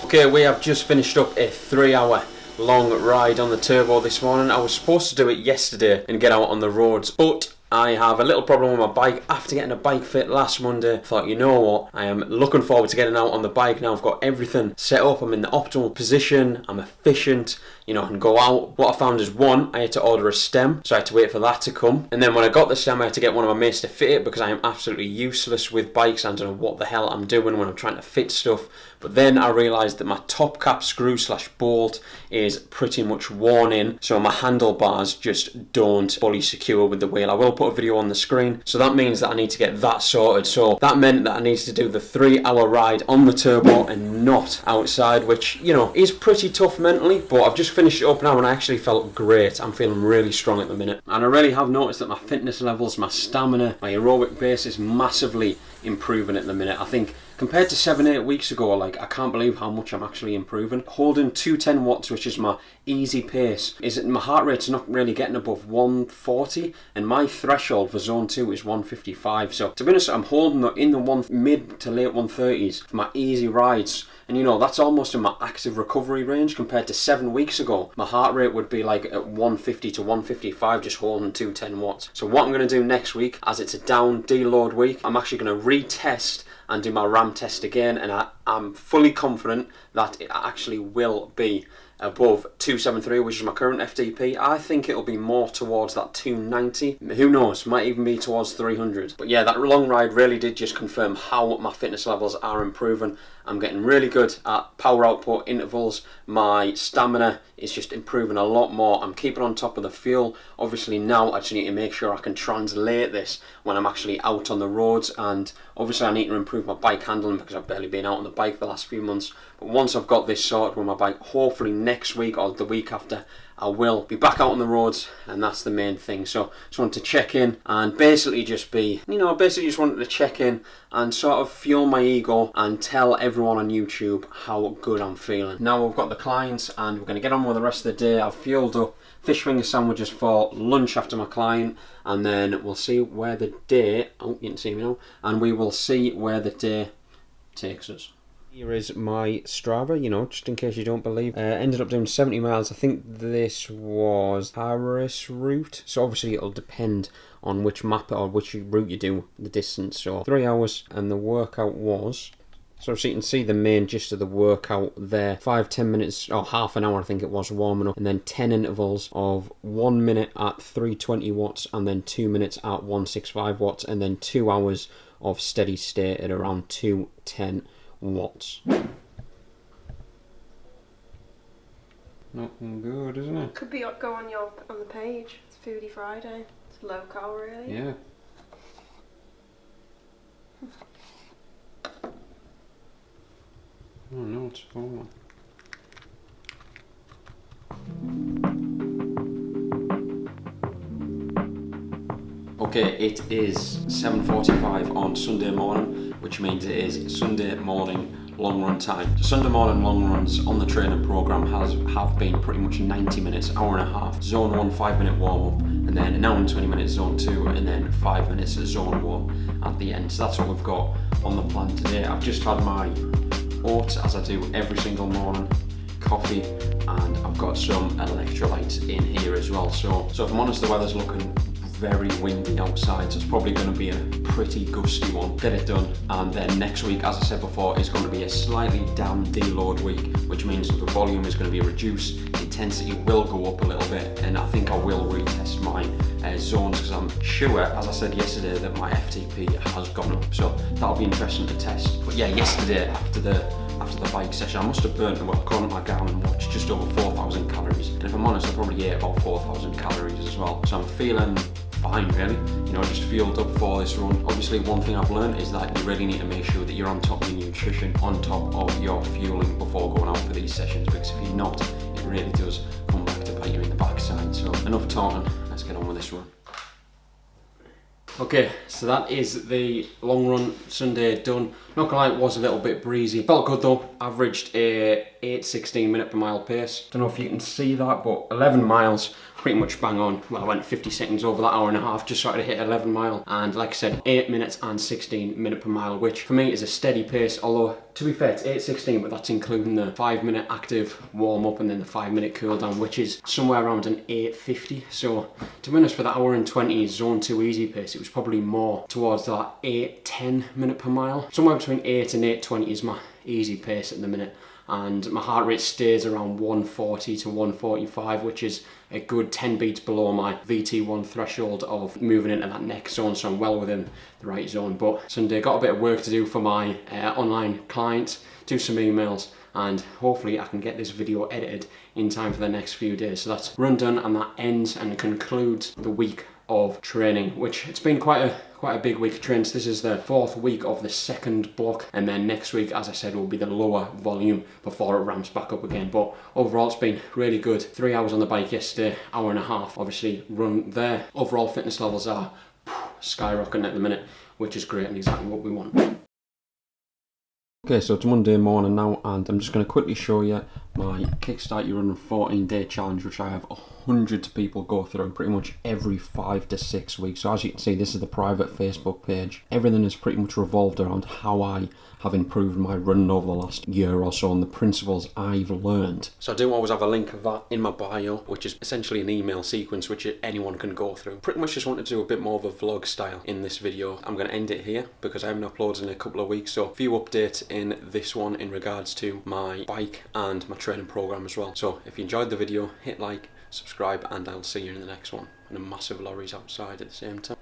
Okay, we have just finished up a 3-hour long ride on the turbo this morning. I was supposed to do it yesterday and get out on the roads, but I have a little problem with my bike. After getting a bike fit last Monday, I thought, you know what, I am looking forward to getting out on the bike now. I've got everything set up, I'm in the optimal position, I'm efficient, you know, I can go out. What I found is, one, I had to order a stem, so I had to wait for that to come. And then when I got the stem, I had to get one of my mates to fit it because I am absolutely useless with bikes. I don't know what the hell I'm doing when I'm trying to fit stuff. But then I realised that my top cap screw / bolt is pretty much worn in, so my handlebars just don't fully secure with the wheel. I will put a video on the screen, so that means that I need to get that sorted. So that meant that I needed to do the 3-hour ride on the turbo and not outside, which, you know, is pretty tough mentally, but I've just finished it up now and I actually felt great. I'm feeling really strong at the minute. And I really have noticed that my fitness levels, my stamina, my aerobic base is massively improving at the minute. I think compared to 7-8 weeks ago, like, I can't believe how much I'm actually improving. Holding 210 watts, which is my easy pace, is my heart rate's not really getting above 140, and my threshold for zone 2 is 155. So to be honest, I'm holding in the mid to late 130s for my easy rides. And you know, that's almost in my active recovery range compared to 7 weeks ago. My heart rate would be like at 150 to 155 just holding 210 watts. So what I'm going to do next week, as it's a down deload week, I'm actually going to retest and do my RAM test again, and I'm fully confident that it actually will be above 273, which is my current FTP. I think it'll be more towards that 290. Who knows, might even be towards 300. But yeah, that long ride really did just confirm how my fitness levels are improving. I'm getting really good at power output intervals. My stamina is just improving a lot more. I'm keeping on top of the fuel. Obviously now I just need to make sure I can translate this when I'm actually out on the roads, and obviously I need to improve my bike handling because I've barely been out on the bike the last few months. But once I've got this sorted with my bike, hopefully next week or the week after, I will be back out on the roads, and that's the main thing. So just wanted to check in and basically just be, you know, basically just wanted to check in and sort of fuel my ego and tell everyone on YouTube how good I'm feeling. Now we've got the clients and we're going to get on with the rest of the day. I've fueled up fish finger sandwiches for lunch after my client, and then we'll see where the day, oh, you can see me now, and we will see where the day takes us. Here is my Strava, you know, just in case you don't believe. Ended up doing 70 miles. I think this was Paris route. So obviously it'll depend on which map or which route you do, the distance. So 3 hours, and the workout was... So you can see the main gist of the workout there. 5-10 minutes, or half an hour I think it was, warming up. And then 10 intervals of 1 minute at 320 watts, and then 2 minutes at 165 watts. And then 2 hours of steady state at around 210 watts. Nothing good, isn't it? Could be go on the page. It's Foodie Friday. It's low cal, really. Yeah. Oh no, it's falling. Okay, it is 7:45 on Sunday morning, which means it is Sunday morning long run time. Sunday morning long runs on the training program have been pretty much 90 minutes, hour and a half. Zone 1, 5-minute warm up, and then an hour and 20 minutes zone 2, and then 5 minutes zone 1 at the end. So that's what we've got on the plan today. I've just had my oats, as I do every single morning, coffee, and I've got some electrolytes in here as well. So if I'm honest, the weather's looking very windy outside, so it's probably going to be a pretty gusty one. Get it done, and then next week, as I said before, is going to be a slightly down deload week, which means that the volume is going to be reduced, intensity will go up a little bit, and I think I will retest my zones, because I'm sure, as I said yesterday, that my FTP has gone up, so that'll be interesting to test. But yeah, yesterday after the bike session, I must have burnt, well, according to my Garmin watch, just over 4,000 calories, and if I'm honest, I probably ate about 4,000 calories as well, so I'm feeling fine, really. You know, just fueled up for this run. Obviously, one thing I've learned is that you really need to make sure that you're on top of your nutrition, on top of your fueling before going out for these sessions, because if you're not, it really does come back to bite you in the backside. So enough talking, let's get on with this run. Okay, so that is the long run Sunday done. Not gonna lie, it was a little bit breezy. Felt good though. Averaged a 8:16 minute per mile pace. Don't know if you can see that, but 11 miles pretty much bang on. Well, I went 50 seconds over that hour and a half, just started to hit 11 mile, and like I said, 8 minutes and 16 minute per mile, which for me is a steady pace, although to be fair, it's 8:16, but that's including the 5-minute active warm-up and then the 5-minute cool down, which is somewhere around an 8:50. So to be honest, for the hour and 20 zone 2 easy pace, it was probably more towards that 8:10 minute per mile. Somewhere between 8 and 8:20 is my easy pace at the minute, and my heart rate stays around 140 to 145, which is a good 10 beats below my VT1 threshold of moving into that next zone, so I'm well within the right zone. But Sunday, got a bit of work to do for my online client, do some emails, and hopefully I can get this video edited in time for the next few days. So that's run done, and that ends and concludes the week of training, which it's been quite a big week of trains. This is the 4th week of the 2nd block, and then next week, as I said, will be the lower volume before it ramps back up again. But overall, it's been really good. 3 hours on the bike yesterday, hour and a half obviously run there. Overall fitness levels are skyrocketing at the minute, which is great and exactly what we want. Okay, so it's Monday morning now, and I'm just going to quickly show you my Kickstart Your Running 14-day challenge, which I have hundreds of people go through pretty much every 5 to 6 weeks. So as you can see, this is the private Facebook page. Everything is pretty much revolved around how I have improved my running over the last year or so and the principles I've learned. So I do always have a link of that in my bio, which is essentially an email sequence which anyone can go through. Pretty much just wanted to do a bit more of a vlog style in this video. I'm going to end it here because I haven't uploaded in a couple of weeks, so a few updates in this one in regards to my bike and my training program as well. So if you enjoyed the video, hit like, subscribe, and I'll see you in the next one. And a massive lorry's outside at the same time.